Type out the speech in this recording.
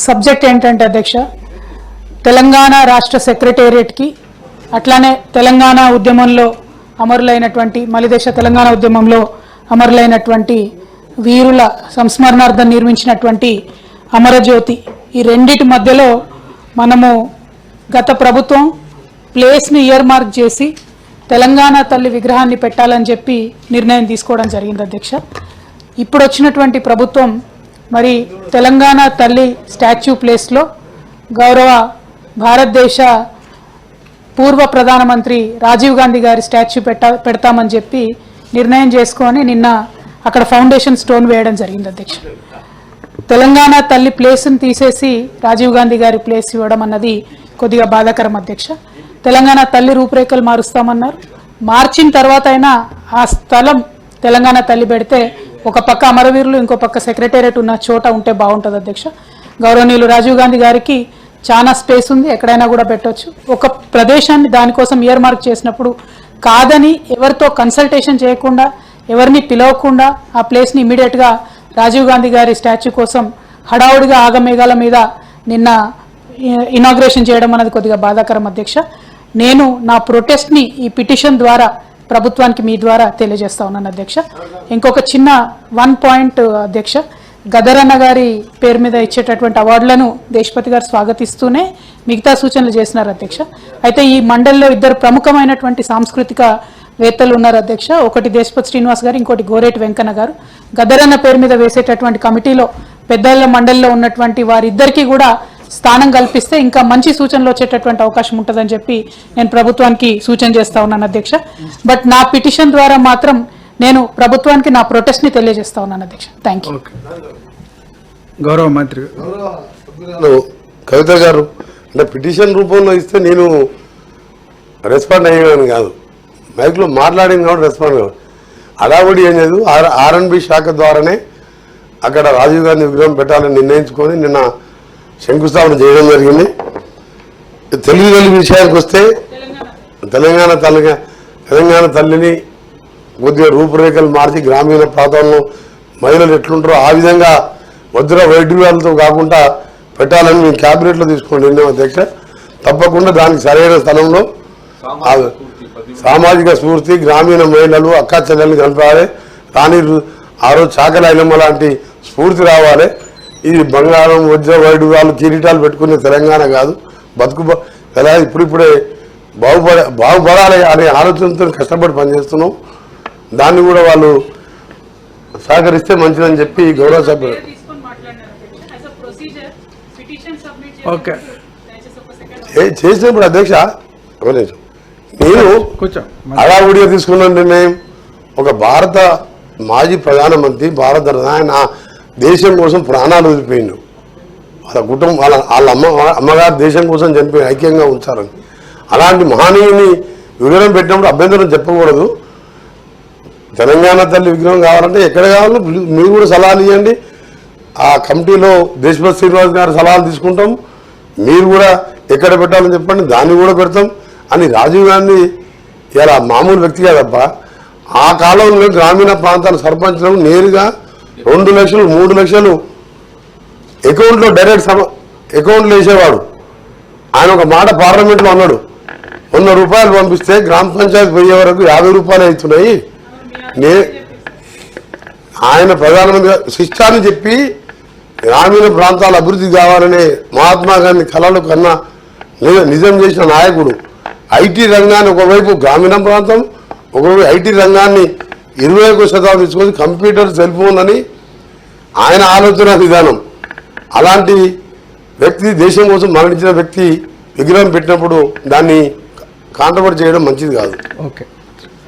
Subject ఏంటంటే అధ్యక్ష, తెలంగాణ రాష్ట్ర సెక్రటేరియట్కి అట్లానే తెలంగాణ ఉద్యమంలో అమరులైనటువంటి మలిదేశ తెలంగాణ ఉద్యమంలో అమరులైనటువంటి వీరుల సంస్మరణార్థం నిర్మించినటువంటి అమరజ్యోతి ఈ రెండిటి మధ్యలో మనము గత ప్రభుత్వం ప్లేస్ని ఇయర్ మార్క్ చేసి తెలంగాణ తల్లి విగ్రహాన్ని పెట్టాలని చెప్పి నిర్ణయం తీసుకోవడం జరిగింది అధ్యక్ష. ఇప్పుడు వచ్చినటువంటి ప్రభుత్వం మరి తెలంగాణ తల్లి స్టాచ్యూ ప్లేస్లో గౌరవ భారతదేశ పూర్వ ప్రధానమంత్రి రాజీవ్ గాంధీ గారి స్టాచ్యూ పెడతామని చెప్పి నిర్ణయం చేసుకొని నిన్న అక్కడ ఫౌండేషన్ స్టోన్ వేయడం జరిగింది అధ్యక్ష. తెలంగాణ తల్లి ప్లేస్ని తీసేసి రాజీవ్ గాంధీ గారి ప్లేస్ ఇవ్వడం అన్నది కొద్దిగా బాధాకరం అధ్యక్ష. తెలంగాణ తల్లి రూపురేఖలు మారుస్తామన్నారు, మార్చిన తర్వాత అయినా ఆ స్థలం తెలంగాణ తల్లి పెడితే ఒక పక్క అమరవీరులు ఇంకో పక్క సెక్రటేరియట్ ఉన్న చోట ఉంటే బాగుంటుంది అధ్యక్ష. గౌరవనీయులు రాజీవ్ గాంధీ గారికి చాలా స్పేస్ ఉంది, ఎక్కడైనా కూడా పెట్టవచ్చు. ఒక ప్రదేశాన్ని దానికోసం ఇయర్ మార్క్ చేసినప్పుడు కాదని ఎవరితో కన్సల్టేషన్ చేయకుండా ఎవరిని పిలవకుండా ఆ ప్లేస్ని ఇమీడియట్గా రాజీవ్ గాంధీ గారి స్టాచ్యూ కోసం హడావుడిగా ఆగమేఘాల మీద నిన్న ఇనాగ్రేషన్ చేయడం అనేది కొద్దిగా బాధాకరం అధ్యక్ష. నేను నా ప్రొటెస్ట్ని ఈ పిటిషన్ ద్వారా ప్రభుత్వానికి మీ ద్వారా తెలియజేస్తా ఉన్నాను అధ్యక్ష. ఇంకొక చిన్న 1 పాయింట్ అధ్యక్ష, గదరన్న గారి పేరు మీద ఇచ్చేటటువంటి అవార్డులను దేశపతి గారు స్వాగతిస్తూనే మిగతా సూచనలు చేసినారు అధ్యక్ష. అయితే ఈ మండలిలో 2 ప్రముఖమైనటువంటి సాంస్కృతిక వేత్తలు ఉన్నారు అధ్యక్ష. ఒకటి దేశపతి శ్రీనివాస్ గారు, ఇంకోటి గోరేటి వెంకన్న గారు. గదరన్న పేరు మీద వేసేటటువంటి కమిటీలో పెద్దల మండలిలో ఉన్నటువంటి వారిద్దరికీ కూడా స్థానం కల్పిస్తే ఇంకా మంచి సూచనలు వచ్చేటటువంటి అవకాశం ఉంటుందని చెప్పి నేను ప్రభుత్వానికి సూచన చేస్తా ఉన్నాను అధ్యక్ష. బట్ నా పిటిషన్ ద్వారా మాత్రం నేను ప్రభుత్వానికి నా ప్రొటెస్ట్ని తెలియజేస్తా ఉన్నాను అధ్యక్ష. Thank you. గౌరవ మంత్రి కవిత గారు, అంటే పిటిషన్ రూపంలో ఇస్తే నేను రెస్పాండ్ అయ్యాను కాదు, మైక్లో మాట్లాడింది కాబట్టి రెస్పాండ్ కాదు. అడావుడి ఏం లేదు, ఆర్ఎన్బి శాఖ ద్వారానే అక్కడ రాజీవ్ గాంధీ విగ్రహం పెట్టాలని నిర్ణయించుకొని నిన్న శంకుస్థాపన చేయడం జరిగింది. తెలుగు విషయానికి వస్తే తెలంగాణ తల్లిని కొద్దిగా రూపురేఖలు మార్చి గ్రామీణ ప్రాంతాల్లో మహిళలు ఎట్లుంటారో ఆ విధంగా వజ్ర వైఢూర్యాలతో కాకుండా పెట్టాలని మేము క్యాబినెట్లో తీసుకుని నిర్ణయం అధ్యక్ష. తప్పకుండా దానికి సరైన స్థలంలో సామాజిక స్ఫూర్తి, గ్రామీణ మహిళలు అక్కా చెల్లెల్ని కలపాలి, రాణి ఆ రోజు చాకలి ఐలమ్మ లాంటి స్ఫూర్తి రావాలి. ఇది బంగారం వజ్ర వైఢూర్యాలు కిరీటాలు పెట్టుకునే తెలంగాణ కాదు, బతుకు ఎలా ఇప్పుడిప్పుడే బాగుపడాలి అనే ఆలోచనతో కష్టపడి పనిచేస్తున్నాం. దాన్ని కూడా వాళ్ళు సహకరిస్తే మంచిదని చెప్పి గౌరవ సభ్యులు చేసినప్పుడు అధ్యక్ష నేను హడావుడిగా తీసుకున్న నిర్ణయం, ఒక భారత మాజీ ప్రధానమంత్రి భారత ఆయన దేశం కోసం ప్రాణాలు వదిలిపోయిండు, వాళ్ళ కుటుంబం వాళ్ళ అమ్మగారు దేశం కోసం చనిపోయి ఐక్యంగా ఉంచాలని. అలాంటి మహనీయుని విగ్రహం పెట్టినప్పుడు అభ్యంతరం చెప్పకూడదు. తెలంగాణ తల్లి విగ్రహం కావాలంటే ఎక్కడ కావాలో మీరు కూడా సలహాలు ఇవ్వండి. ఆ కమిటీలో దేశపతి శ్రీనివాస్ గారి సలహాలు తీసుకుంటాం. మీరు కూడా ఎక్కడ పెట్టాలని చెప్పండి, దాన్ని కూడా పెడతాం అని. రాజీవ్ గాంధీ ఇలా మామూలు వ్యక్తి కాదప్ప. ఆ కాలంలో గ్రామీణ ప్రాంతాల సర్పంచ్లను నేరుగా 2 లక్షలు 3 లక్షలు అకౌంట్లో డైరెక్ట్ అకౌంట్లో వేసేవాడు. ఆయన ఒక మాట పార్లమెంట్లో అన్నాడు, 100 రూపాయలు పంపిస్తే గ్రామ పంచాయతీ పోయే వరకు 50 రూపాయలు అవుతున్నాయి. ఆయన ప్రధానమంత్రి శిష్టాన్ని చెప్పి గ్రామీణ ప్రాంతాల అభివృద్ధి కావాలనే మహాత్మా గాంధీ కళలు కన్నా నిజం చేసిన నాయకుడు. ఐటీ రంగాన్ని ఒకవైపు గ్రామీణ ప్రాంతం, ఒకవైపు ఐటీ రంగాన్ని 21వ శతాబ్దం తీసుకొని కంప్యూటర్ సెల్ ఫోన్ అని ఆయన ఆలోచన విధానం. అలాంటి వ్యక్తి, దేశం కోసం మరణించిన వ్యక్తి విగ్రహం పెట్టినప్పుడు దాన్ని కాంట్రవర్ట్ చేయడం మంచిది కాదు. ఓకే.